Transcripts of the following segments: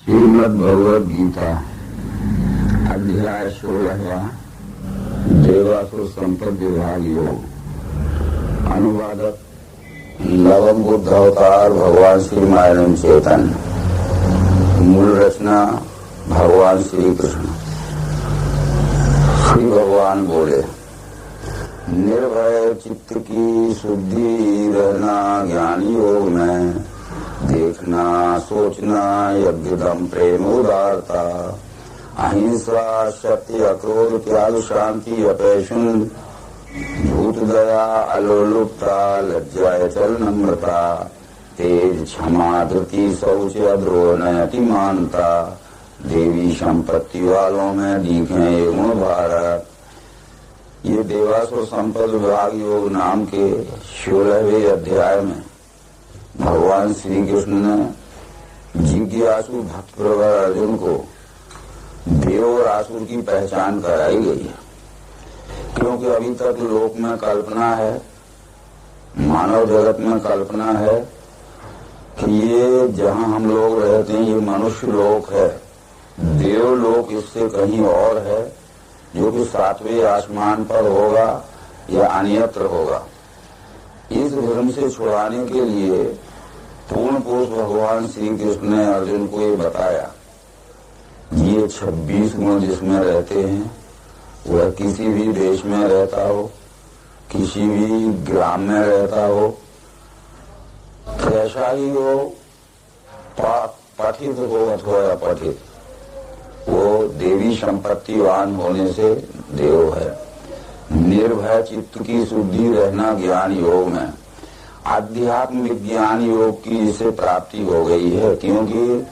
श्रीमद् भगवद गीता अध्याय 16 देवासुर संपद विभाग योग। अनुवादक नवम बुद्ध अवतार भगवान श्री मायनम चेतन। मूल रचना भगवान श्री कृष्ण। श्री भगवान बोले, निर्भय चित्त की शुद्धि रहना ज्ञान योग में, देखना सोचना यज्ञ दम प्रेम उदारता, अहिंसा सत्य अक्रोध त्याग शांति अपैशन, भूत दया अलोलुपता लज्जा अचल नम्रता, तेज क्षमा धृति शौच द्रोह अतिमानता, देवी संपत्ति वालों में दिखे ये गुण भारत। ये देवासुर संपद विभाग योग नाम के 16वें अध्याय में भगवान श्री कृष्ण ने जिज्ञासु भक्त प्रवर अर्जुन को देव और आसुर की पहचान कराई गई है। क्योंकि अभी तक लोक में कल्पना है, मानव जगत में कल्पना है कि ये जहाँ हम लोग रहते हैं ये मनुष्य लोक है, देव लोक इससे कहीं और है, जो कि 7वें आसमान पर होगा या अन्यत्र होगा। इस भ्रम से छुड़ाने के लिए पूर्ण पुरुष भगवान श्री कृष्ण ने अर्जुन को ये बताया, ये 26 गुण जिसमें रहते हैं वह किसी भी देश में रहता हो, किसी भी ग्राम में रहता हो, कैसा ही हो, पठित हो अथवा अपठित, वो देवी संपत्तिवान होने से देव है। निर्भय चित्त की शुद्धि रहना ज्ञान योग में, आध्यात्म विज्ञान योग की इसे प्राप्ति हो गई है। क्योंकि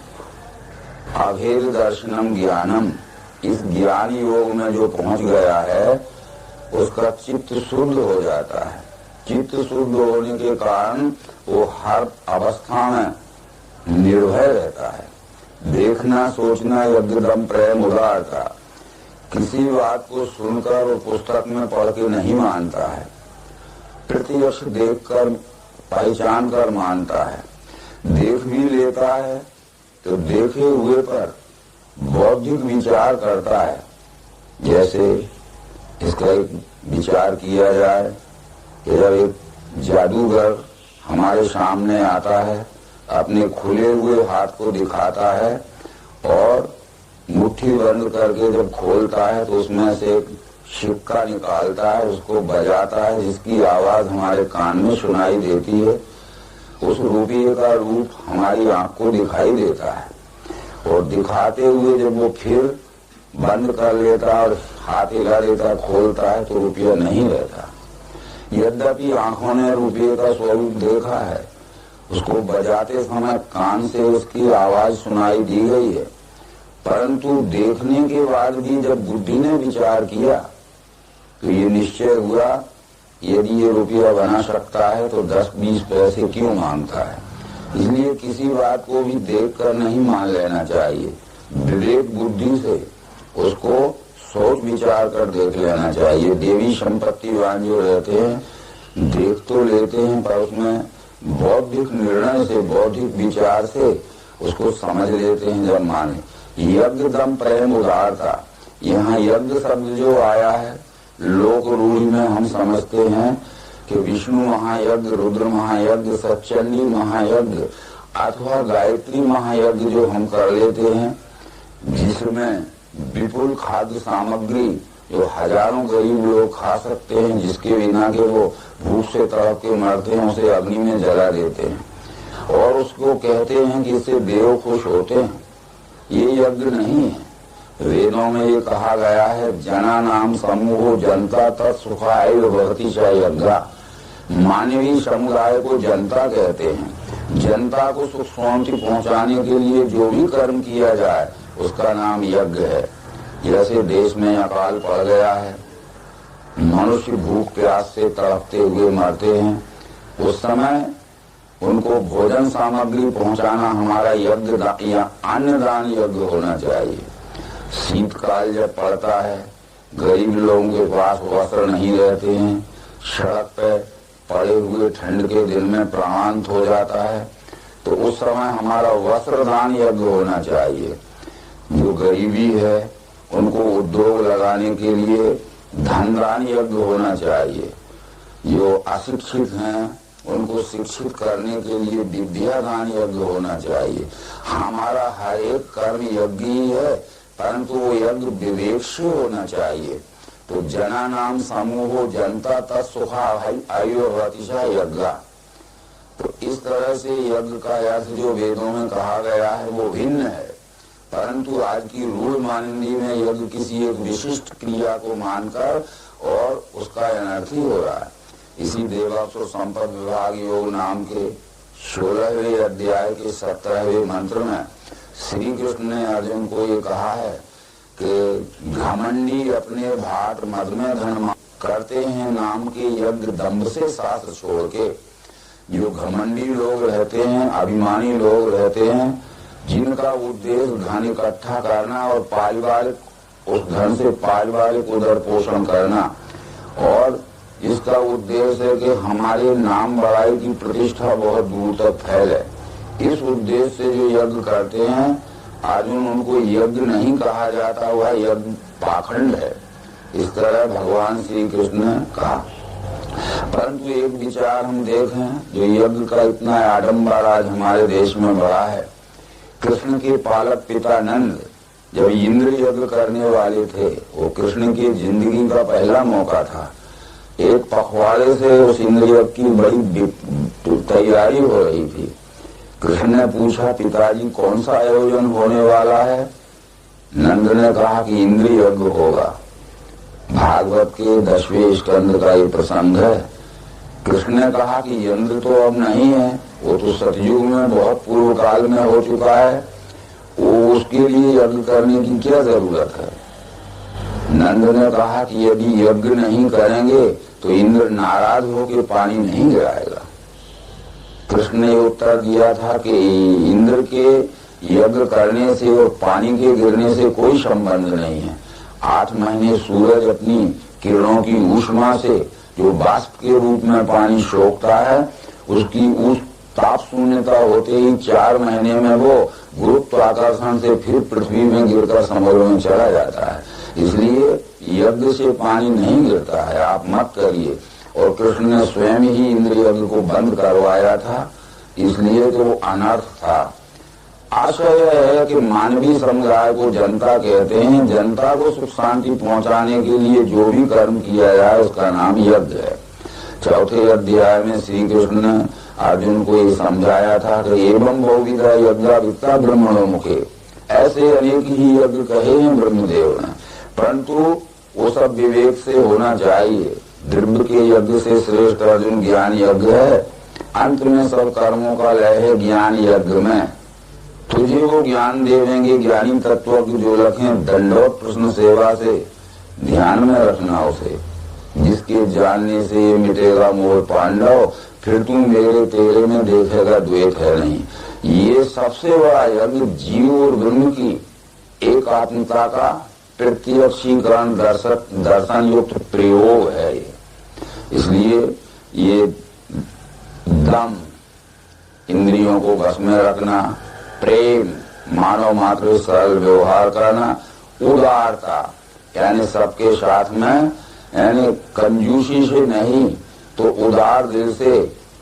अभेद दर्शनम ज्ञानम, इस ज्ञान योग में जो पहुंच गया है उसका चित्त शुद्ध हो जाता है। चित्त शुद्ध होने के कारण वो हर अवस्था में निर्भय रहता है। देखना सोचना यज्ञ दम प्रेम उदारता, किसी बात को सुनकर और पुस्तक में पढ़ के नहीं मानता है, प्रत्यक्ष देखकर पहचान कर मानता है। देख भी लेता है तो देखे हुए पर बौद्धिक विचार करता है। जैसे इसका एक विचार किया जाए कि जब एक जादूगर हमारे सामने आता है, अपने खुले हुए हाथ को दिखाता है और मुट्ठी बंद करके जब खोलता है तो उसमें से एक सिक्का निकालता है, उसको बजाता है, जिसकी आवाज हमारे कान में सुनाई देती है। उस रुपये का रूप हमारी आंख को दिखाई देता है और दिखाते हुए जब वो फिर बंद कर लेता और हाथ हिला देता, खोलता है तो रुपया नहीं रहता। यद्यपि आंखों ने रुपये का स्वरूप देखा है, उसको बजाते समय कान से उसकी आवाज सुनाई दी गई है, परंतु देखने के बाद भी जब बुद्धि ने विचार किया तो ये निश्चय हुआ, यदि ये रुपया बना सकता है तो 10-20 पैसे क्यों मांगता है। इसलिए किसी बात को भी देख कर नहीं मान लेना चाहिए, विवेक बुद्धि से उसको सोच विचार कर देख लेना चाहिए। देवी संपत्तिवान जो रहते हैं देख तो लेते हैं, पर उसमें बौद्धिक निर्णय से, बौद्धिक विचार से उसको समझ लेते हैं जब माने। यज्ञ दम प्रेम उदारता, यहाँ यज्ञ शब्द जो आया है लोक रूढ़ी में हम समझते हैं कि विष्णु महायज्ञ, रुद्र महायज्ञ, सच्चंडी महायज्ञ अथवा गायत्री महायज्ञ जो हम कर लेते हैं, जिसमें विपुल खाद्य सामग्री जो हजारों गरीब लोग खा सकते हैं, जिसके बिना के वो भूख से तड़प के मरते हैं, उसे अग्नि में जला देते हैं और उसको कहते हैं कि इससे देव खुश होते हैं। ये यज्ञ नहीं है। वेदों में ये कहा गया है, जना नाम समूह जनता तत्सुखाय भवति च यज्ञा। मानवीय समुदाय को जनता कहते हैं। जनता को सुख शांति पहुंचाने के लिए जो भी कर्म किया जाए उसका नाम यज्ञ है। जैसे देश में अकाल पड़ गया है, मनुष्य भूख प्यास से तड़पते हुए मरते हैं, उस समय उनको भोजन सामग्री पहुंचाना हमारा यज्ञ या अन्नदान यज्ञ होना चाहिए। शीतकाल जब पड़ता है, गरीब लोगों के पास वस्त्र नहीं रहते हैं, सड़क पे पड़े हुए ठंड के दिन में प्राणांत हो जाता है, तो उस समय हमारा वस्त्र दान यज्ञ होना चाहिए। जो गरीबी है उनको उद्योग लगाने के लिए धन दान यज्ञ होना चाहिए। जो अशिक्षित हैं उनको शिक्षित करने के लिए विद्या दान यज्ञ होना चाहिए। हमारा हर एक कर्म यज्ञ ही है, परंतु वो यज्ञ विवेक से होना चाहिए। तो जना नाम समूहो जनता तत्सुखा आयुर्वतिशा यज्ञ। तो इस तरह से यज्ञ का अर्थ जो वेदों में कहा गया है वो भिन्न है, परंतु आज की रूढ़ मानंदी में यज्ञ किसी एक विशिष्ट क्रिया को मानकर और उसका अनर्थी हो रहा है। इसी देवासुर संपद विभाग योग नाम के 16वें अध्याय के 17वें मंत्र में श्री कृष्ण ने अर्जुन को ये कहा है कि घमंडी अपने भाट मद में धन करते हैं नाम के यज्ञ दंभ से शास्त्र छोड़ के। जो घमंडी लोग रहते हैं, अभिमानी लोग रहते हैं, जिनका उद्देश्य धन इकट्ठा करना और पारिवारिक उस धन से पारिवारिक उदर पोषण करना, और इसका उद्देश्य है कि हमारे नाम बड़ाई की प्रतिष्ठा बहुत दूर तक फैले। इस उद्देश्य से जो यज्ञ करते हैं अर्जुन, उनको यज्ञ नहीं कहा जाता, वह यज्ञ पाखंड है। इस तरह भगवान श्री कृष्ण ने कहा। परंतु एक विचार हम देखें, जो यज्ञ का इतना आडंबर आज हमारे देश में बढ़ा है। कृष्ण के पालक पिता नंद जब इंद्र यज्ञ करने वाले थे, वो कृष्ण की जिंदगी का पहला मौका था। एक पखवाड़े से उस इंद्र यज्ञ की बड़ी तैयारी हो रही थी। कृष्ण ने पूछा, पिताजी कौन सा आयोजन होने वाला है? नंद ने कहा कि इंद्र यज्ञ होगा। भागवत के 10वें स्कंद का ये प्रसंग है। कृष्ण ने कहा कि इंद्र तो अब नहीं है, वो तो सतयुग में बहुत पूर्व काल में हो चुका है, वो उसके लिए यज्ञ करने की क्या जरूरत है? नंद ने कहा कि यदि यज्ञ नहीं करेंगे तो इंद्र नाराज होकर पानी नहीं गिराएगा। कृष्ण ने उत्तर दिया था कि इंद्र के यज्ञ करने से और पानी के गिरने से कोई संबंध नहीं है। 8 महीने सूरज अपनी किरणों की ऊष्मा से जो बाष्प के रूप में पानी सोखता है, उसकी उस ताप शून्यता होते ही 4 महीने में वो गुरुत्वाकर्षण से फिर पृथ्वी में गिरकर समुद्र में चला जाता है। इसलिए यज्ञ से पानी नहीं गिरता है, आप मत करिए। और कृष्ण ने स्वयं ही इंद्र यज्ञ को बंद करवाया था, इसलिए तो वो अनर्थ था। आशय है कि मानवीय समुदाय को जनता कहते हैं। जनता को सुख शांति पहुंचाने के लिए जो भी कर्म किया जाए उसका नाम यज्ञ है। 4थे अध्याय में श्री कृष्ण ने अर्जुन को ये समझाया था कि एवं बहुविधा यज्ञा वित्ता ब्रह्मणो मुखे, ऐसे अनेक ही यज्ञ कहे हैं ब्रह्मदेव ने, परंतु वो सब विवेक से होना चाहिए। द्रव्य के यज्ञ से श्रेष्ठ अर्जुन ज्ञान यज्ञ है। अंत में सब कर्मों का लय है ज्ञान यज्ञ में। तुझे वो ज्ञान देवेंगे ज्ञानी तत्वज्ञ जो रखें दंडवत प्रश्न सेवा से, ध्यान में रखना उसे, जिसके जानने से ये मिटेगा मोह पांडव, फिर तू मेरे तेरे में देखेगा द्वैत है नहीं। ये सबसे बड़ा यज्ञ जीव और ब्रह्म की एक आत्मता का प्रत्यक्षीकरण दर्शन युक्त प्रयोग है। इसलिए ये दम, इंद्रियों को वश में रखना, प्रेम, मानव मात्र सरल व्यवहार करना, उदारता यानी सबके साथ में, यानी कंजूसी से नहीं तो उदार दिल से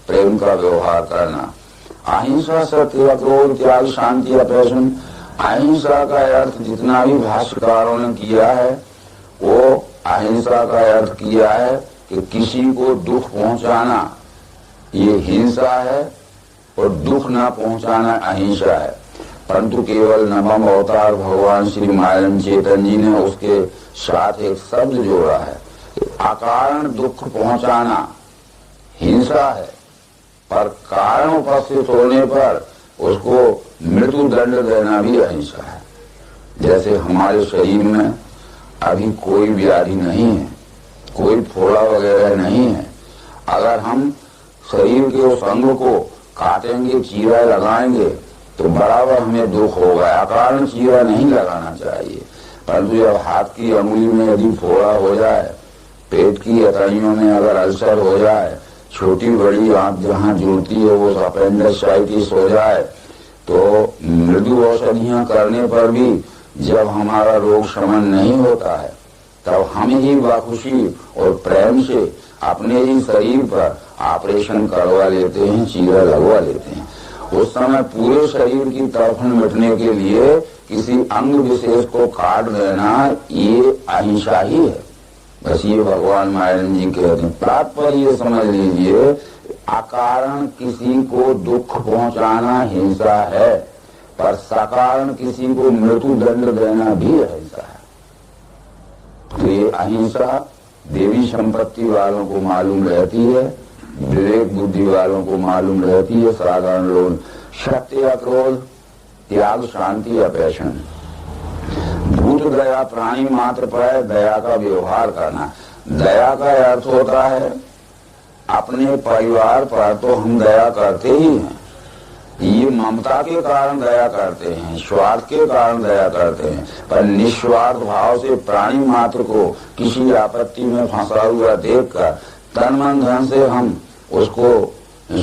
प्रेम का व्यवहार करना, अहिंसा सत्य अक्रोध त्याग शांति अप्रसन। अहिंसा का अर्थ जितना भी भाष्यकारों ने किया है वो अहिंसा का अर्थ किया है कि किसी को दुख पहुंचाना ये हिंसा है और दुख ना पहुंचाना अहिंसा है। परंतु केवल नवम अवतार भगवान श्री मायन चेतन जी ने उसके साथ एक शब्द जोड़ा है, अकारण दुख पहुंचाना हिंसा है, पर कारण उपस्थित होने पर उसको मृत्यु दंड देना भी अहिंसा है। जैसे हमारे शरीर में अभी कोई व्याधि नहीं है, कोई फोड़ा वगैरह नहीं है, अगर हम शरीर के उस अंग को काटेंगे, चीरा लगाएंगे तो बराबर हमें दुख होगा। अकारण चीरा नहीं लगाना चाहिए। परंतु जब हाथ की अंगुली में यदि फोड़ा हो जाए, पेट की अतड़ियों में अगर अल्सर हो जाए, छोटी बड़ी आंख जहाँ जुड़ती है वो अपेंडिसाइटिस हो जाए तो मृदु औषधियां करने पर भी जब हमारा रोग शमन नहीं होता है तब हम ही बखुशी और प्रेम से अपने ही शरीर पर ऑपरेशन करवा लेते हैं, चीरा लगवा लेते हैं। उस समय पूरे शरीर की तड़फन मिटने के लिए किसी अंग विशेष को काट देना ये अहिंसा ही है। बस ये भगवान महावीर जी कहते हैं। तात्पर्य ये समझ लीजिए, अकारण किसी को दुख पहुंचाना हिंसा है, पर सकारण किसी को मृत्यु दंड देना भी अहिंसा है। तो ये अहिंसा देवी संपत्ति वालों को मालूम रहती है, विवेक बुद्धि वालों को मालूम रहती है। साधारण लोग सत्य, अक्रोध, त्याग, शांति, अपैशन, भूत दया, प्राणी मात्र पर दया का व्यवहार करना। दया का अर्थ होता है अपने परिवार पर तो हम दया करते ही हैं, ये ममता के कारण दया करते हैं, स्वार्थ के कारण दया करते हैं, पर निस्वार्थ भाव से प्राणी मात्र को किसी आपत्ति में फंसा हुआ देखकर तन मन धन से हम उसको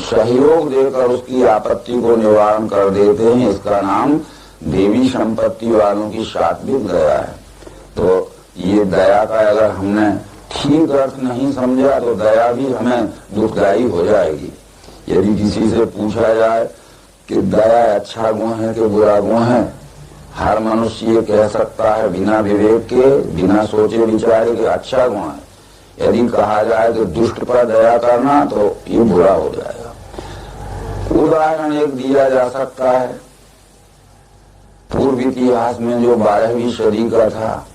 सहयोग देकर उसकी आपत्ति को निवारण कर देते हैं। इसका नाम देवी संपत्ति वालों की सात्विक दया है। तो ये दया का अगर हमने ठीक अर्थ नहीं समझा तो दया भी हमें दुखदायी हो जाएगी। यदि किसी से पूछा जाए कि दया अच्छा गुण है कि बुरा गुण है, हर मनुष्य ये कह सकता है बिना विवेक के, बिना सोचे विचारे कि अच्छा गुण है। यदि कहा जाए कि दुष्ट पर दया करना तो ये बुरा हो जाएगा। उदाहरण एक दिया जा सकता है, पूर्व इतिहास में जो 12वीं सदी का था,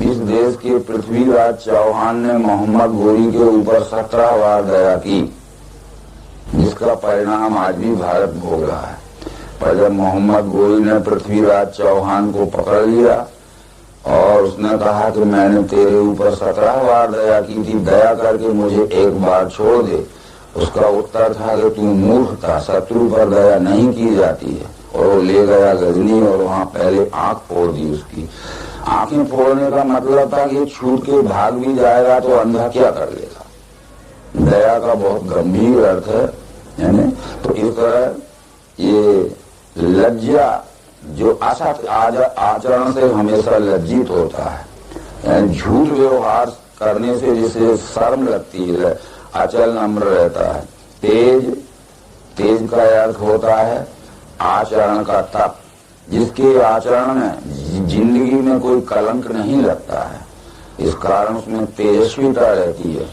इस देश के पृथ्वीराज चौहान ने मोहम्मद गोरी के ऊपर 17 बार दया की, जिसका परिणाम आज भी भारत भोग रहा है। पर जब मोहम्मद गोरी ने पृथ्वीराज चौहान को पकड़ लिया और उसने कहा कि मैंने तेरे ऊपर 17 बार दया की थी, दया करके मुझे एक बार छोड़ दे, उसका उत्तर था कि तू मूर्ख था, शत्रु पर दया नहीं की जाती है। और वो ले गया गजनी और वहाँ पहले आंख फोड़ दी उसकी। आंखें फोड़ने का मतलब था कि छूट के भाग भी जाएगा तो अंधा क्या कर लेगा। दया का बहुत गंभीर अर्थ है। तो इस तरह ये लज्जा जो असत आचरण से हमेशा लज्जित होता है, यानी झूठ व्यवहार करने से जिसे शर्म लगती है, अचल नम्र रहता है। तेज का अर्थ होता है आचरण का तप, जिसके आचरण में जिंदगी में कोई कलंक नहीं लगता है, इस कारण उसमें तेजस्विता रहती है।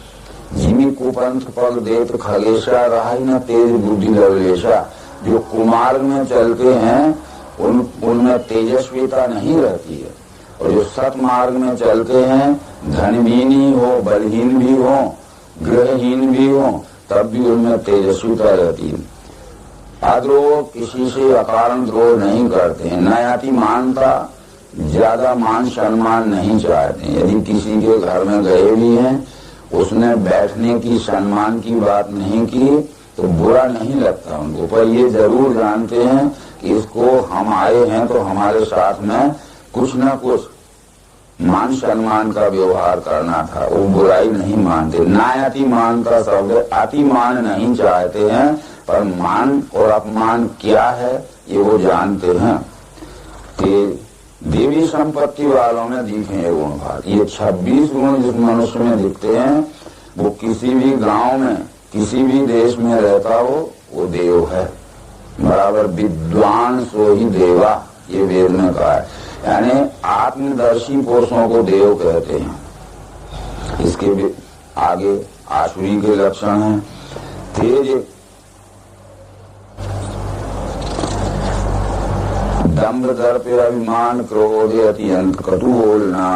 जिमी कुपंथ पग देत खगेशा रहा न तेज बुद्धि लवलेशा। जो कुमार्ग में चलते हैं उनमें तेजस्विता नहीं रहती है, और जो सतमार्ग में चलते हैं धनहीन ही हो, बलहीन भी हो, गृहहीन भी हो, तब भी उनमें तेजस्विता रहती है। अद्रोह, किसी से अकारण द्रोह नहीं करते हैं। नयाति मानता, ज्यादा मान सम्मान नहीं चाहते। यदि किसी के घर में गए भी हैं, उसने बैठने की सम्मान की बात नहीं की तो बुरा नहीं लगता उनको, पर ये जरूर जानते हैं कि इसको हम आए हैं तो हमारे साथ में कुछ न कुछ मान सम्मान का व्यवहार करना था, वो बुराई नहीं मानते। नायति मानता शब्द अति मान नहीं चाहते हैं, पर मान और अपमान क्या है ये वो जानते हैं। कि देवी संपत्ति वालों में दिखे ये गुण भाग, ये 26 गुण जिस मनुष्य में दिखते हैं वो किसी भी गांव में, किसी भी देश में रहता हो वो देव है। बराबर विद्वान सो ही देवा, ये वेद में कहा है। यानी आत्मदर्शी पुरुषों को देव कहते हैं। इसके भी आगे आसुरी के लक्षण हैं। तेज, दम्भ, दर्प, अभिमान, क्रोध, अत्यंत कटु बोलना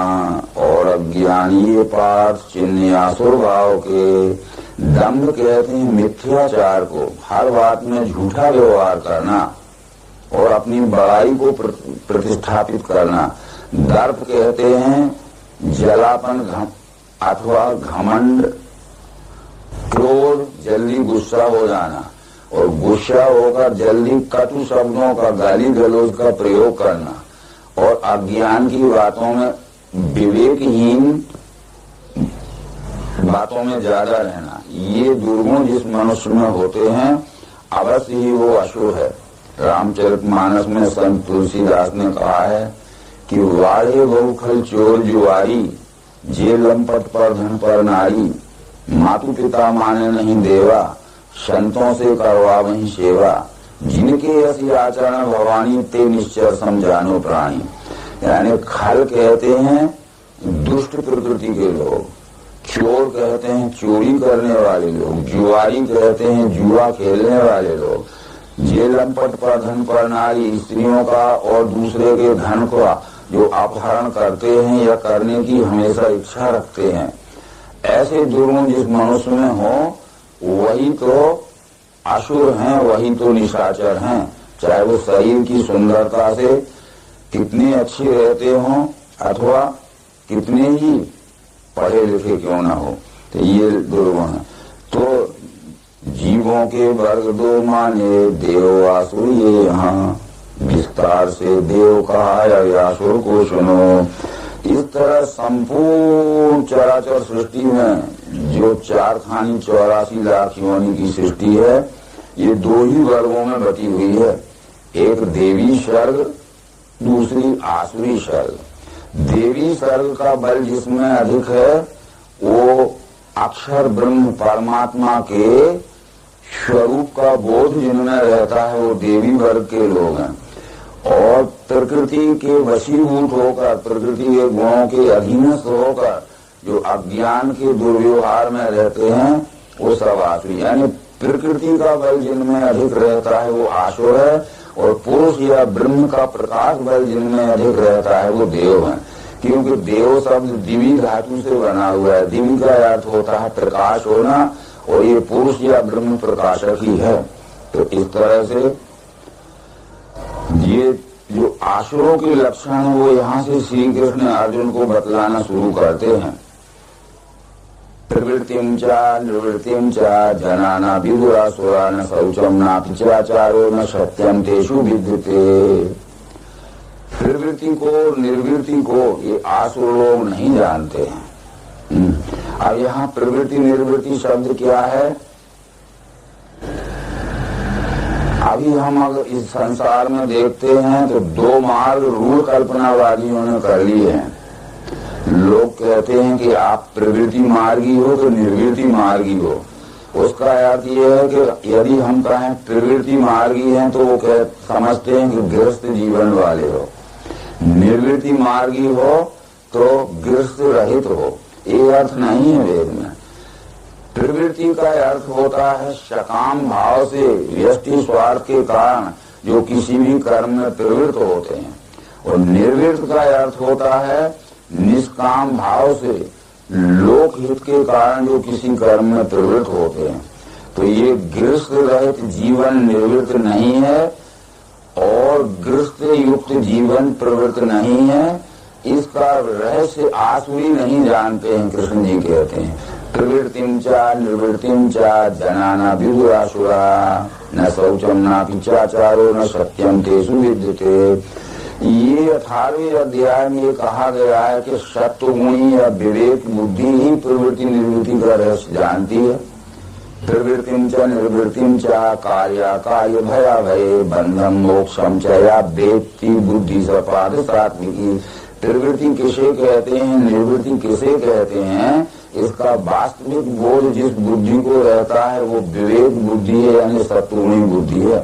और अज्ञानी, ये पार्थ चिन्ह आसुर भाव के। दम्भ कहते हैं मिथ्याचार को, हर बात में झूठा व्यवहार करना और अपनी बड़ाई को प्रतिष्ठापित करना। दर्प कहते हैं जलापन अथवा घमंड। क्रोध, जल्दी गुस्सा हो जाना, और गुस्सा होकर जल्दी कटु शब्दों का, गाली गलौज का प्रयोग करना। और अज्ञान की बातों में बातों में ज्यादा रहना, ये दुर्गुण जिस मनुष्य में होते हैं अवश्य ही वो असुर है। रामचरितमानस में संत तुलसीदास ने कहा है कि वाड़े बहुखल चोर जुआरी, जे लंपट पर धन पर नारी, मातु पिता माने नहीं देवा, संतों से करवा वही सेवा, जिनके ऐसी आचरण भवानी ते निश्चर समझानो प्राणी। यानी खल कहते हैं दुष्ट प्रकृति के लोग, चोर कहते हैं चोरी करने वाले लोग, जुआरी कहते हैं जुआ खेलने वाले लोग, जे लंपट पर धन पर नारी, स्त्रियों का और दूसरे के धन का जो अपहरण करते हैं या करने की हमेशा इच्छा रखते हैं, ऐसे दुर्गुण जिस मनुष्य में हो वही तो असुर हैं, वही तो निशाचर हैं। चाहे वो शरीर की सुंदरता से कितने अच्छे रहते हों अथवा कितने ही पढ़े लिखे क्यों ना हो, तो ये दुर्गुण है। तो जीवों के वर्ग दो माने, देव आसुर ये यहाँ, विस्तार से देव कहा या असुर को सुनो। इस तरह संपूर्ण चराचर सृष्टि में जो 484 लाख योनि की सृष्टि है, ये दो ही वर्गों में बटी हुई है, एक देवी सर्ग, दूसरी आसुरी सर्ग। देवी सर्ग का बल जिसमें अधिक है वो अक्षर ब्रह्म परमात्मा के स्वरूप का बोध जिनमें रहता है वो देवी वर्ग के लोग हैं, और प्रकृति के वशीभूत होकर, प्रकृति के गुणों के अधीनस्थ होकर जो अज्ञान के दुर्व्यवहार में रहते हैं वो सब आसुरी। यानी प्रकृति का बल जिनमें अधिक रहता है वो आसुर है, और पुरुष या ब्रह्म का प्रकाश बल जिनमें अधिक रहता है वो देव है। क्योंकि देव शब्द दिवी धातु से बना हुआ है, दिवी का अर्थ होता है प्रकाश होना, और ये पुरुष या ब्रह्म प्रकाशक ही है। तो इस तरह से ये जो आसुरों के लक्षण वो यहाँ से श्री कृष्ण अर्जुन को बतलाना शुरू करते हैं। प्रवृत्तिम चा निर्वृत्तिम चा जनाना विदुरासुरा न शौचम नापि चाचारो न सत्यम तेषु विद्यते। प्रवृत्ति को निर्वृत्ति को ये आसुर लोग नहीं जानते हैं। अब यहाँ प्रवृत्ति निर्वृत्ति शब्द क्या है? अभी हम अगर इस संसार में देखते हैं तो दो मार्ग रूढ़ कल्पनावादियों ने कर लिए हैं। लोग कहते हैं कि आप प्रवृत्ति मार्गी हो तो निर्वृत्ति मार्गी हो। उसका अर्थ यह है कि यदि हम कहें प्रवृत्ति मार्गी हैं तो वो समझते हैं कि गृहस्थ जीवन वाले हो, निर्वृत्ति मार्गी हो तो गृहस्थ रहित हो। ये अर्थ नहीं है वेद में। प्रवृत्ति का अर्थ होता है सकाम भाव से व्यष्टि स्वार्थ के कारण जो किसी भी कर्म में प्रवृत्त होते हैं, और निर्वृत्त का अर्थ होता है निष्काम भाव से लोकहित के कारण जो किसी कर्म में प्रवृत्त होते हैं। तो ये गृहस्थ रहित जीवन निर्वृत्त नहीं है और गृहस्थ युक्त जीवन प्रवृत्त नहीं है। इसका रहस्य आसुरी नहीं जानते हैं। कृष्ण जी कहते हैं प्रवृत्तिम चा निर्वृत्तिम चा जनाना विदुरासुरा न शौचम नापि चाचारो न सत्यम तेषु विद्यते। ये 18वें अध्याय में ये कहा गया है कि सत्वगुणी या विवेक बुद्धि ही प्रवृत्ति निर्वृत्ति का रहस्य जानती है। प्रवृत्तिम च निर्वृत्तिम च कार्या कार्य भया भय बंधम मोक्षम च या वेत्ति बुद्धि सपाद सात्विकी। प्रवृत्ति किसे कहते हैं, निर्वृत्ति किसे कहते हैं, इसका वास्तविक बोध जिस बुद्धि को रहता है वो विवेक बुद्धि है, यानी सत्वगुणी बुद्धि है।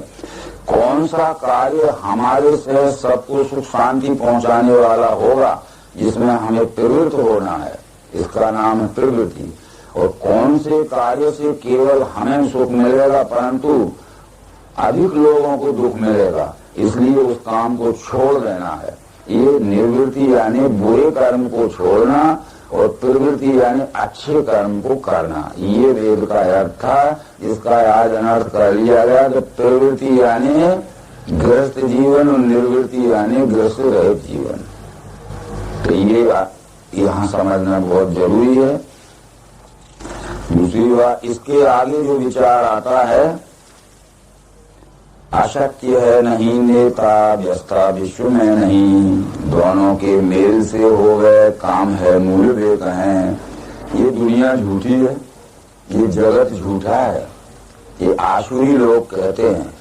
कौन सा कार्य हमारे से सबको सुख शांति पहुंचाने वाला होगा, जिसमें हमें प्रवृत्त होना है, इसका नाम है प्रवृत्ति। और कौन से कार्य से केवल हमें सुख मिलेगा परंतु अधिक लोगों को दुख मिलेगा, इसलिए उस काम को छोड़ देना है। ये निर्वृत्ति यानी बुरे कर्म को छोड़ना और प्रवृत्ति यानी अच्छे कर्म को करना। ये वेद का अर्थ था, जिसका आज अनर्थ कर लिया गया। तो प्रवृत्ति यानी गृहस्थ जीवन और निर्वृत्ति यानी गृहस्थ रहित जीवन। तो ये यहाँ समझना बहुत जरूरी है। दूसरी बात, इसके आगे जो विचार आता है, अशक्य है नहीं नेता व्यस्ता विश्व में नहीं, दोनों के मेल से हो गए काम है मूल वे कहें। ये दुनिया झूठी है, ये जगत झूठा है, ये आसुरी लोग कहते हैं।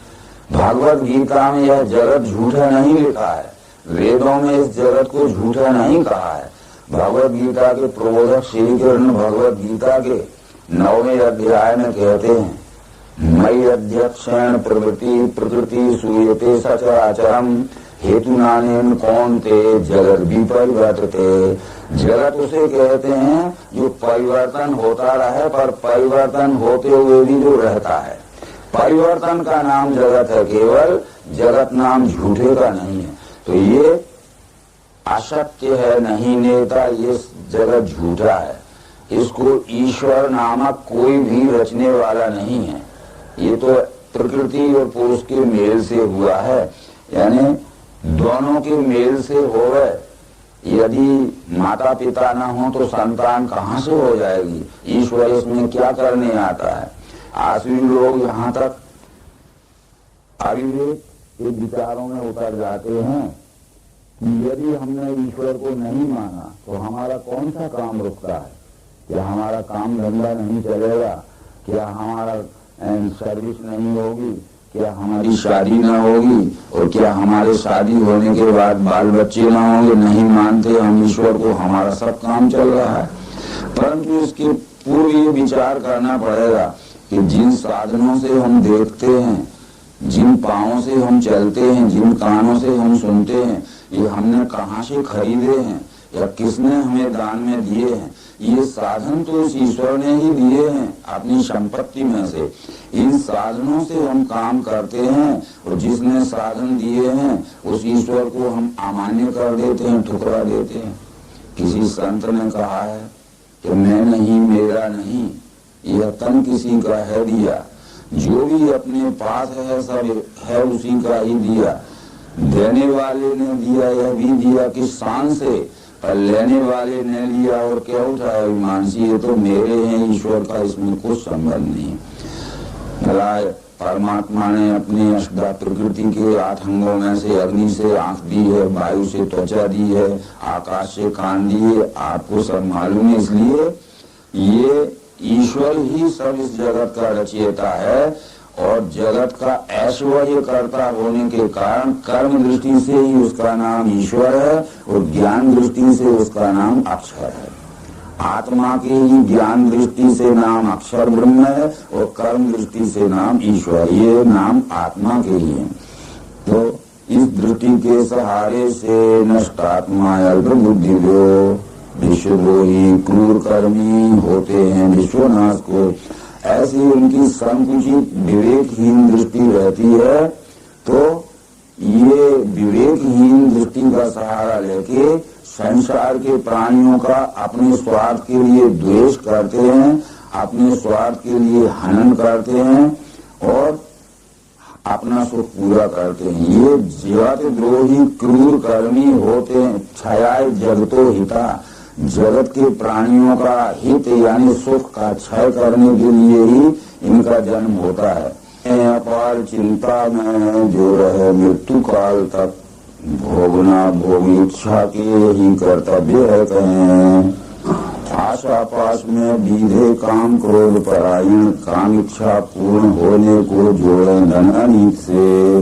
भागवत गीता में यह जगत झूठा नहीं लिखा है, वेदों में इस जगत को झूठा नहीं कहा है। भगवत गीता के प्रबोधक श्री कृष्ण भगवत गीता के 9वें अध्याय में कहते हैं, मयि अध्यक्षेण प्रवृत्ति प्रकृति सूयते सचराचरम हेतु नानेन कौन्ते जगत विपरिवर्तते। जगत उसे कहते हैं जो परिवर्तन होता रहे, पर परिवर्तन होते हुए भी जो रहता है। परिवर्तन का नाम जगत है, केवल जगत नाम झूठे का नहीं है। तो ये असत्य है, नहीं नेता, ये जगत झूठा है। इसको ईश्वर नामक कोई भी रचने वाला नहीं है। ये तो प्रकृति और पुरुष के मेल से हुआ है, यानी दोनों के मेल से हो गए। यदि माता पिता न हो तो संतान कहाँ से हो जाएगी? ईश्वर इसमें क्या करने आता है? आसुरी लोग यहाँ तक अविवेक के विचारों में उतर जाते हैं कि यदि हमने ईश्वर को नहीं माना तो हमारा कौन सा काम रुकता है? क्या हमारा काम धंधा नहीं चलेगा? क्या हमारा सर्विस नहीं होगी? क्या हमारी शादी न होगी? और क्या हमारे शादी होने के बाद बाल बच्चे न होंगे? नहीं मानते हम ईश्वर को, हमारा सब काम चल रहा है। परंतु इसके पूर्व ये विचार करना पड़ेगा कि जिन साधनों से हम देखते हैं, जिन पांवों से हम चलते हैं, जिन कानों से हम सुनते हैं, ये हमने कहाँ से खरीदे हैं या किसने हमें दान में दिए हैं? ये साधन तो इस ईश्वर ने ही दिए हैं अपनी संपत्ति में से। इन साधनों से हम काम करते हैं और जिसने साधन दिए हैं उस ईश्वर को हम अमान्य कर देते हैं, ठुकरा देते हैं। किसी संत ने कहा है कि मैं नहीं, मेरा नहीं, यह तन किसी का है दिया, जो भी अपने पास है सब है उसी का ही दिया। देने वाले ने दिया, यह भी दिया किस शान से, और लेने वाले ने लिया और क्या उठाया मानसी, ये तो मेरे हैं, ईश्वर का इसमें कुछ संबंध नहीं। परमात्मा ने अपनी अष्टा प्रकृति के 8 अंगों में से अग्नि से आंख दी है, वायु से त्वचा दी है, आकाश से कान दी है, आपको सब मालूम है। इसलिए ये ईश्वर ही सब इस जगत का रचयिता है और जगत का ऐश्वर्य कर्ता होने के कारण कर्म दृष्टि से ही उसका नाम ईश्वर है और ज्ञान दृष्टि से उसका नाम अक्षर है। आत्मा के ही ज्ञान दृष्टि से नाम अक्षर ब्रह्म है और कर्म दृष्टि से नाम ईश्वर, ये नाम आत्मा के ही है। तो इस दृष्टि के सहारे से नष्टात्मा अल्प बुद्धि विश्वद्रोही क्रूर कर्मी होते हैं विश्वनाश को। ऐसी उनकी संकुचित विवेकहीन दृष्टि रहती है। तो ये विवेकहीन दृष्टि का सहारा लेके संसार के प्राणियों का अपने स्वार्थ के लिए द्वेष करते हैं, अपने स्वार्थ के लिए हनन करते हैं और अपना सुख पूरा करते हैं। ये जगत द्रोही क्रूर कर्मी होते हैं। क्षयाय जगतो हिता, जगत के प्राणियों का हित यानी सुख का क्षय करने के लिए ही इनका जन्म होता है। अपार चिंता में जो रहे मृत्यु काल तक भोगना भोग इच्छा के ही कर्तव्य है। कहें आशा पास में बीधे काम क्रोध परायण, काम इच्छा पूर्ण होने को जोड़े धन अनीत से।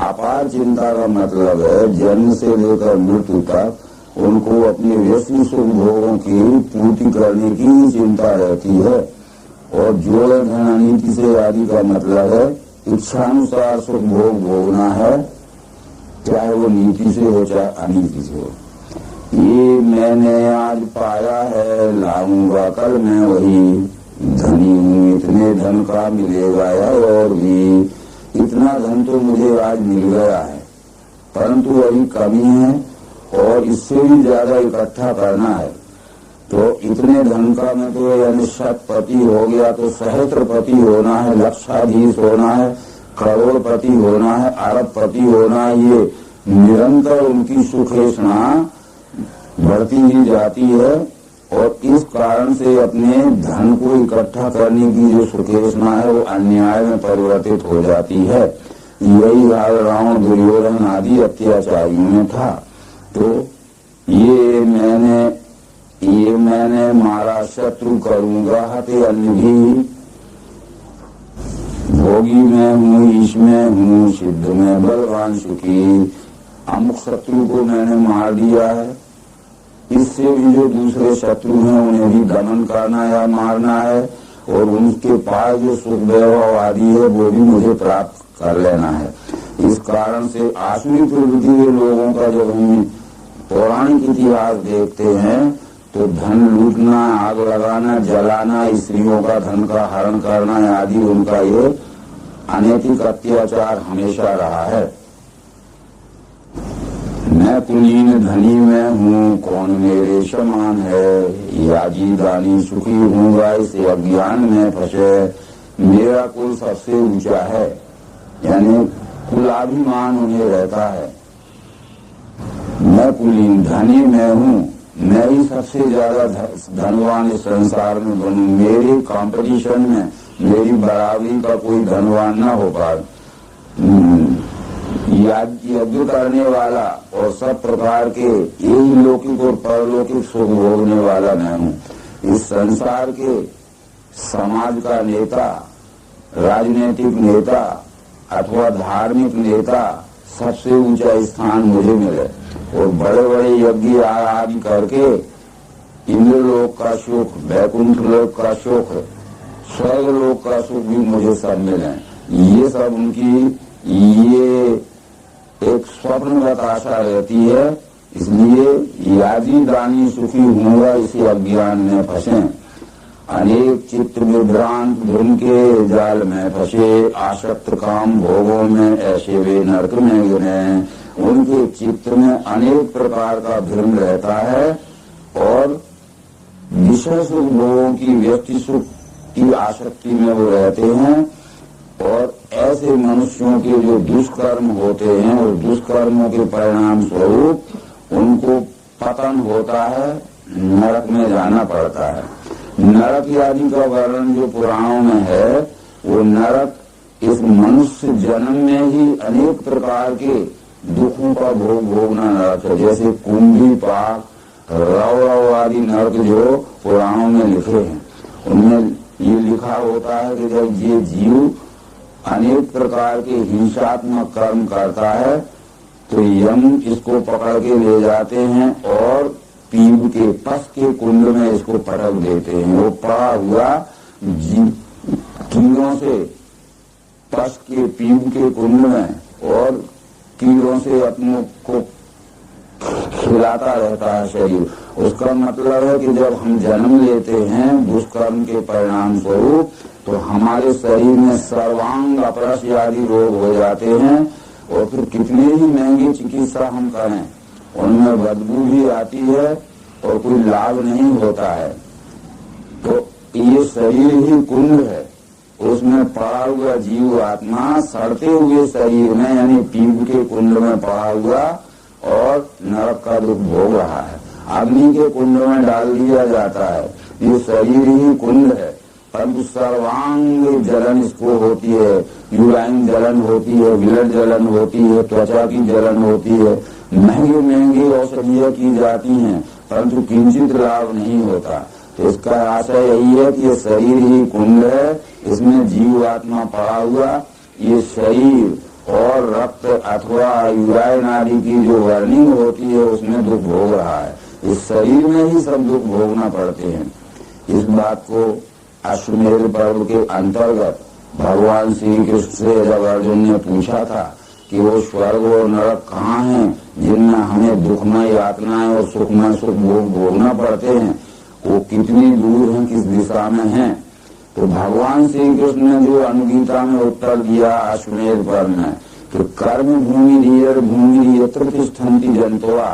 अपार चिंता का मतलब है जन्म से लेकर मृत्यु तक उनको अपने व्यसनी सुख भोगों की पूर्ति करने की चिंता रहती है। और जोड़ धन अनीति से आदि का मतलब है इच्छानुसार सुख भोग भोगना है, चाहे वो नीति से हो चाहे अनीति से हो। ये मैंने आज पाया है, लाऊंगा कल मैं वही, धनी हूँ इतने धन का मिलेगा या और भी। इतना धन तो मुझे आज मिल गया है परंतु अभी कमी है और इससे भी ज्यादा इकट्ठा करना है। तो इतने धन का मैं तो यानी शतपति हो गया तो सहस्त्रपति होना है, लक्षाधीश होना है, करोड़पति होना है, अरबपति होना है। ये निरंतर उनकी सुखेषणा बढ़ती ही जाती है और इस कारण से अपने धन को इकट्ठा करने की जो सुखेषणा है वो अन्याय में परिवर्तित हो जाती है। यही हाल रावण दुर्योधन आदि अत्याचारियों में था। तो ये मैंने ये मैंने मारा शत्रु करूंगा हते अन्य भी, भोगी में हूँ ईश में हूँ सिद्ध में बलवान सुखी। अमुक शत्रु को मैंने मार दिया है, इससे भी जो दूसरे शत्रु हैं उन्हें भी दमन करना या मारना है, और उनके पास जो सुख वैभव आदि है वो भी मुझे प्राप्त कर लेना है। इस कारण से आसुरी प्रवृत्ति के लोगों का जब हम पौराणिक इतिहास देखते हैं तो धन लूटना, आग लगाना, जलाना, स्त्रियों का धन का हरण करना आदि उनका ये अनैतिक अत्याचार हमेशा रहा है। मैं कुलीन धनी में हूँ कौन मेरे समान है, याजी दानी सुखी हूँगा इस अज्ञान में फंसे, मेरा कुल सबसे ऊंचा है। यानी कुलाभिमान उन्हें रहता है। मैं कुलीन धनी में हूँ, मैं ही सबसे ज्यादा धनवान इस संसार में बनूं, मेरे कंपटीशन में मेरी बराबरी का कोई धनवान न हो पाए। यज्ञ करने वाला और सब प्रकार के यही लौकिक और परलौकिक सुख भोगने वाला मैं हूँ। इस संसार के समाज का नेता, राजनीतिक नेता अथवा धार्मिक नेता सबसे ऊंचा स्थान मुझे मिले, और बड़े बड़े यज्ञ आदि करके इंद्रलोक का सुख, वैकुंठ लोक का सुख, स्वर्ग लोक का सुख भी मुझे सब मिले। ये सब उनकी ये एक स्वप्नगत आशा रहती है। इसलिए यादी दानी सुखी होगा इसी अज्ञान में फंसे, अनेक चित्त विभ्रांत धर्म के जाल में फंसे, आसक्त काम भोगों में ऐसे वे नरक में गिरे। उनके चित्त में अनेक प्रकार का भ्रम रहता है और विषय सुख भोगों की, व्यक्ति सुख की आसक्ति में वो रहते हैं। और ऐसे मनुष्यों के जो दुष्कर्म होते हैं और दुष्कर्मों के परिणाम स्वरूप उनको पतन होता है, नरक में जाना पड़ता है। नरक आदि का वर्णन जो पुराणों में है वो नरक इस मनुष्य जन्म में ही अनेक प्रकार के दुखों का भोग भोगना नरक है। जैसे कुंभी पाक, रव आदि नरक जो पुराणों में लिखे हैं उनमें ये लिखा होता है कि जब ये जीव अनेक प्रकार के हिंसात्मक कर्म करता है तो यम इसको पकड़ के ले जाते हैं और पीप के पस के कुंड में इसको पटक देते हैं। वो पड़ा हुआ कीड़ों से पस के पीप के कुंड में और कीड़ों से अपनों को खिलाता रहता है शरीर। उसका मतलब है कि जब हम जन्म लेते हैं दुष्कर्म के परिणाम स्वरूप तो हमारे शरीर में सर्वांग अपरस आदि रोग हो जाते हैं, और फिर कितने ही महंगी चिकित्सा हम करें उनमें बदबू भी आती है और कोई लाभ नहीं होता है। तो ये शरीर ही कुंड है, उसमें पड़ा हुआ जीव आत्मा सड़ते हुए शरीर में यानी पीप के कुंड में पड़ा हुआ और नरक का दुख भोग रहा है। अग्नि के कुंड में डाल दिया जाता है, ये शरीर ही कुंड है, परंतु सर्वांग जलन इसको होती है, यूराइन जलन होती है, विलट जलन होती है, त्वचा की जलन होती है, महंगी महंगी औषधियां की जाती हैं परंतु किंचित लाभ नहीं होता। तो इसका आशय यही है कि ये शरीर ही कुंड है, इसमें जीव आत्मा पड़ा हुआ, ये शरीर और रक्त अथवा यूराइन आदि की जो वर्निंग होती है उसमें दुख भोग रहा है। इस शरीर में ही सब दुख भोगना पड़ते हैं। इस बात को अश्वमेध पर्व के अंतर्गत भगवान श्री कृष्ण से जब अर्जुन ने पूछा था कि वो स्वर्ग और नरक कहाँ हैं जिनमें हमें दुखमय यातनाएं और सुखमय सुख भोगना पड़ते हैं, वो कितनी दूर हैं, किस दिशा में हैं। तो भगवान श्री कृष्ण ने जो अनुगीता में उत्तर दिया अश्वमेध पर्व में कि कर्म भूमि धीर भूमि यत्र तिष्ठन्ति जंतुआ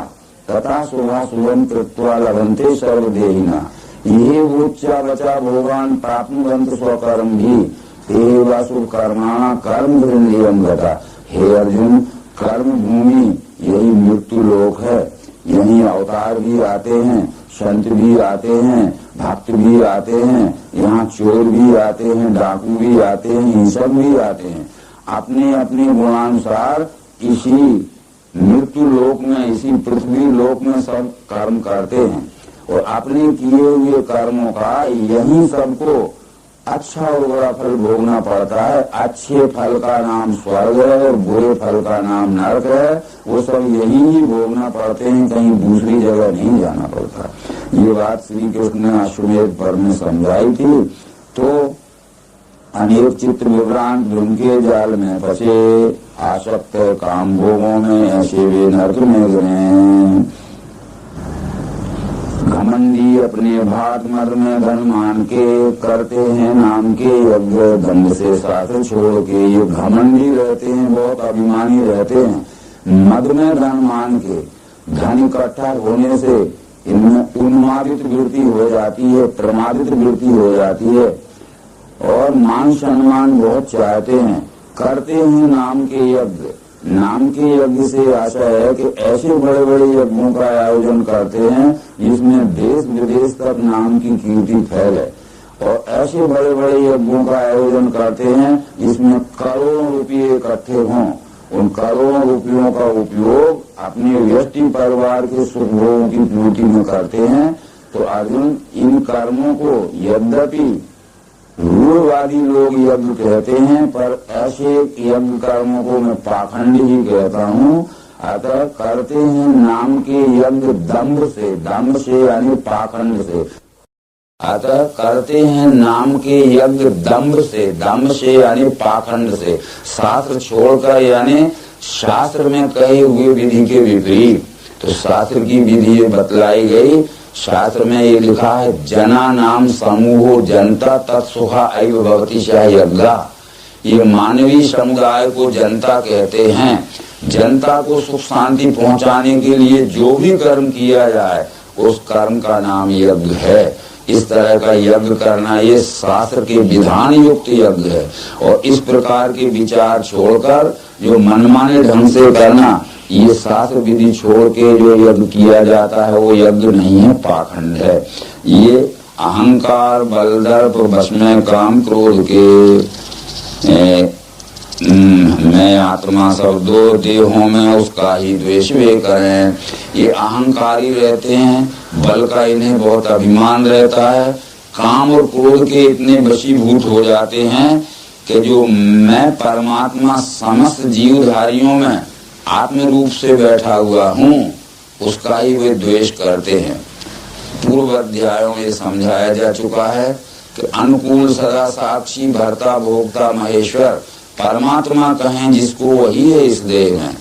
तथा शुभाशुभम कृत्वा लभन्ते सर्वदेहिना ये उच्चा बचा भोगान प्राप्नुवन्त स्वकर्म भी ते वासुभ कर्माणा कर्म धृंदियम गता। हे अर्जुन, कर्म भूमि यही मृत्यु लोक है, यही अवतार भी आते हैं, संत भी आते हैं, भक्त भी आते हैं, यहाँ चोर भी आते हैं, डाकू भी आते हैं, हिंसक भी आते हैं। अपने अपने गुणानुसार इसी मृत्यु लोक में, इसी पृथ्वी लोक में सब कर्म करते हैं और अपने किए हुए कर्मों का यही सबको अच्छा और बुरा फल भोगना पड़ता है। अच्छे फल का नाम स्वर्ग है और बुरे फल का नाम नरक है। वो सब यही ही भोगना पड़ते हैं, कहीं दूसरी जगह नहीं जाना पड़ता। ये बात श्री कृष्ण ने अश्वमेध पर्व में समझाई थी। तो अनेक चित्र विभ्रांत भ्रम के जाल में फंसे, आसक्त काम भोगों में, ऐसे वे नरक में गिरे। घमंडी अपने भात मद में धन मान के, करते हैं नाम के यज्ञ दंड से शास्त्र छोड़ के। ये घमंडी रहते हैं, बहुत अभिमानी रहते हैं। मद में धन मान के, धन इकट्ठा होने से इनमें उन्मादित वृत्ति हो जाती है, प्रमादित वृत्ति हो जाती है और मान सम्मान बहुत चाहते हैं। करते हैं नाम के यज्ञ, नाम के यज्ञ से आशा है कि ऐसे बड़े बड़े यज्ञों का आयोजन करते हैं जिसमें देश विदेश तक नाम की कीर्ति फैले, और ऐसे बड़े बड़े यज्ञों का आयोजन करते हैं जिसमें करोड़ों रुपये इकट्ठे हों। उन करोड़ों रुपयों का उपयोग अपने व्यक्ति परिवार के सुख भोगों की पूर्ति में करते हैं। तो अर्जुन, इन कर्मों को यद्यपि रूढ़वादी लोग यज्ञ कहते हैं, पर ऐसे यज्ञ कर्मों को मैं पाखंड ही कहता हूँ। अतः करते हैं नाम के यज्ञ दम्भ से, दम्भ से यानी पाखंड से। अतः करते हैं नाम के यज्ञ दम्भ से यानी पाखंड से, शास्त्र छोड़कर, यानी शास्त्र में कहे हुए विधि के विपरीत। तो शास्त्र की विधि बतलाई गई। शास्त्र में ये लिखा है, जना नाम समूहो जनता तत्सुखा एव भवति यज्ञा। ये मानवीय समुदाय को जनता कहते हैं। जनता को सुख शांति पहुंचाने के लिए जो भी कर्म किया जाए उस कर्म का नाम यज्ञ है। इस तरह का यज्ञ करना ये शास्त्र के विधान युक्त यज्ञ है। और इस प्रकार के विचार छोड़कर जो मनमाने ढंग से करना, ये शास्त्र विधि छोड़ के जो यज्ञ किया जाता है वो यज्ञ नहीं है, पाखंड है। ये अहंकार बलदर्प बस में काम क्रोध के मैं आत्मा सब दो देहों में उसका ही द्वेष वे करें। ये अहंकारी रहते हैं, बल का इन्हें बहुत अभिमान रहता है, काम और क्रोध के इतने वशीभूत हो जाते हैं कि जो मैं परमात्मा समस्त जीवधारियों में आत्म रूप से बैठा हुआ हूँ उसका ही वे द्वेष करते हैं। पूर्व अध्यायों में समझाया जा चुका है कि अनुकूल सदा साक्षी भर्ता भोक्ता महेश्वर परमात्मा कहें जिसको वही है इस देह में।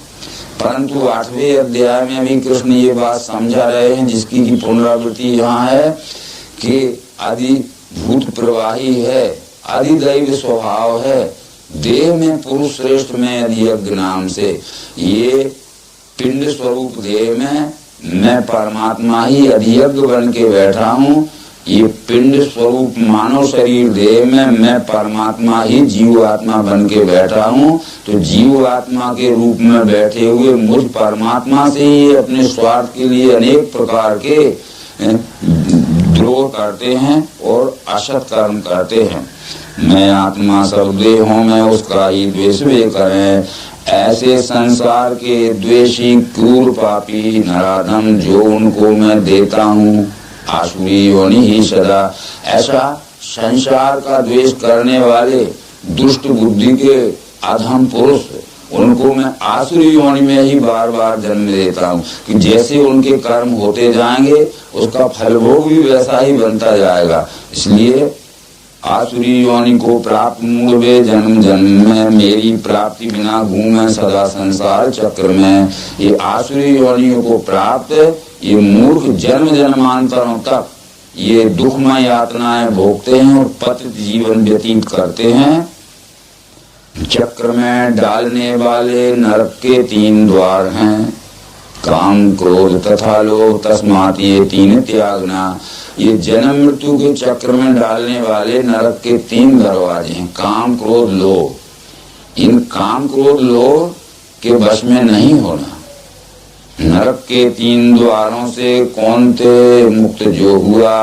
परंतु 8वें अध्याय में भी कृष्ण ये बात समझा रहे हैं जिसकी की पुनरावृत्ति यहाँ है कि आदि भूत प्रवाही है, अधिदैव स्वभाव है, देह में पुरुष श्रेष्ठ में अधियज्ञ नाम से। ये पिंड स्वरूप देह में मैं परमात्मा ही अधियज्ञ बन के बैठा हूँ। ये पिंड स्वरूप मानव शरीर देह में मैं परमात्मा ही जीव आत्मा बन के बैठा हूँ। तो जीव आत्मा के रूप में बैठे हुए मुझ परमात्मा से ही अपने स्वार्थ के लिए अनेक प्रकार के द्रोह करते हैं और असत कर्म करते हैं। मैं आत्मा सब देहों में उसका ही द्वेष वे करें। ऐसे संसार के द्वेषी क्रूर पापी नराधम जो उनको मैं देता हूँ आसुरी योनि ही सदा। ऐसा संसार का द्वेष करने वाले दुष्ट बुद्धि के अधम पुरुष उनको मैं आसुरी योनि में ही बार बार जन्म देता हूँ कि जैसे उनके कर्म होते जाएंगे उसका फल भोग भी वैसा ही बनता जाएगा। इसलिए आसुरी योनि को प्राप्त मूल वे जन्म जन्म में मेरी प्राप्ति बिना घूमे सदा संसार चक्र में। ये आसुरी योनियों को प्राप्त ये मूर्ख जन्म जन्मांतरों तक ये दुखमय यातनाएं भोगते हैं और पतित जीवन व्यतीत करते हैं। चक्र में डालने वाले नरक के 3 द्वार हैं, काम क्रोध तथा लोभ, तस्मात् ये 3 त्यागना। ये जन्म मृत्यु के चक्र में डालने वाले नरक के 3 दरवाजे हैं, काम क्रोध लोभ। इन काम क्रोध लोभ के वश में नहीं होना। नरक के 3 द्वारों से कौन थे मुक्त जो हुआ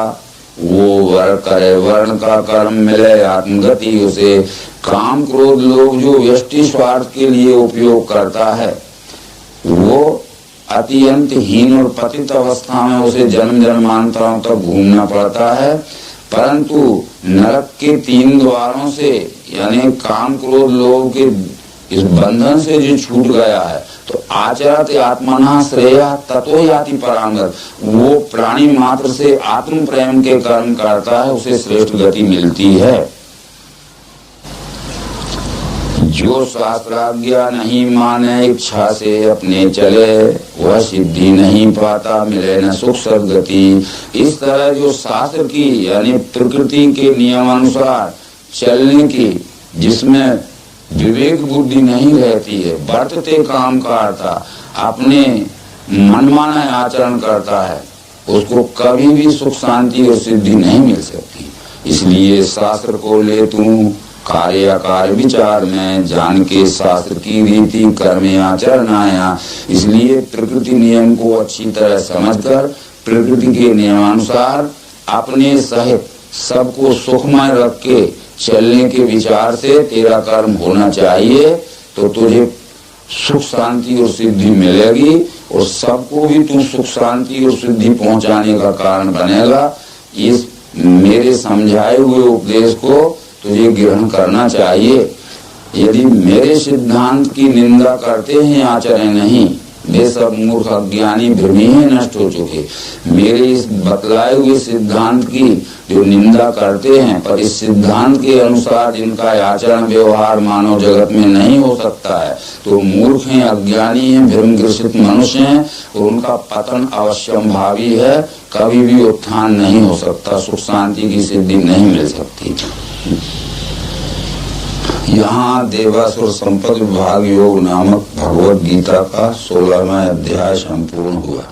वो वर करे, वर्ण का कर्म मिले आत्मगति उसे। काम क्रोध लोभ जो व्यष्टि स्वार्थ के लिए उपयोग करता है वो अत्यंत हीन और पतित अवस्था में उसे जन्म जन्मांतरों तक घूमना पड़ता है। परंतु नरक के 3 द्वारों से यानी काम क्रोध लोभ के इस बंधन से जो छूट गया है तो आचरत आत्मना श्रेय ततो याति परांगत, वो प्राणी मात्र से आत्म प्रेम के कर्म करता है, उसे श्रेष्ठ गति मिलती है। जो शास्त्राज्ञा नहीं माने इच्छा से अपने चले, वह सिद्धि नहीं पाता, मिले न सुख सद्गति। इस तरह जो शास्त्र की यानी प्रकृति के नियमानुसार चलने की, जिसमें विवेक बुद्धि नहीं रहती है, बरतते काम करता, अपने मनमाना आचरण करता है, उसको कभी भी सुख शांति और सिद्धि नहीं मिल सकती। इसलिए शास्त्र को ले तू कार्य अकार्य विचार में, जान के शास्त्र की रीति कर्म आचरण आया। इसलिए प्रकृति नियम को अच्छी तरह समझकर प्रकृति के नियमानुसार अपने सहित सबको सुखमय रख के चलने के विचार से तेरा कर्म होना चाहिए, तो तुझे सुख शांति और सिद्धि मिलेगी और सबको भी तू सुख शांति और सिद्धि पहुंचाने का कारण बनेगा। इस मेरे समझाए हुए उपदेश को तुझे ग्रहण करना चाहिए। यदि मेरे सिद्धांत की निंदा करते हैं, आचरण नहीं, वे सब मूर्ख अज्ञानी भ्रमी हैं, नष्ट हो चुके। मेरे इस बतलाए हुए सिद्धांत की जो निंदा करते हैं, पर इस सिद्धांत के अनुसार जिनका आचरण व्यवहार मानव जगत में नहीं हो सकता है, तो मूर्ख हैं, अज्ञानी हैं, भ्रम ग्रसित मनुष्य हैं और उनका पतन अवश्यंभावी है। कभी भी उत्थान नहीं हो सकता, सुख शांति की सिद्धि नहीं मिल सकती। यहाँ देवासुर संपद विभाग योग नामक भगवद गीता का 16वां अध्याय संपूर्ण हुआ।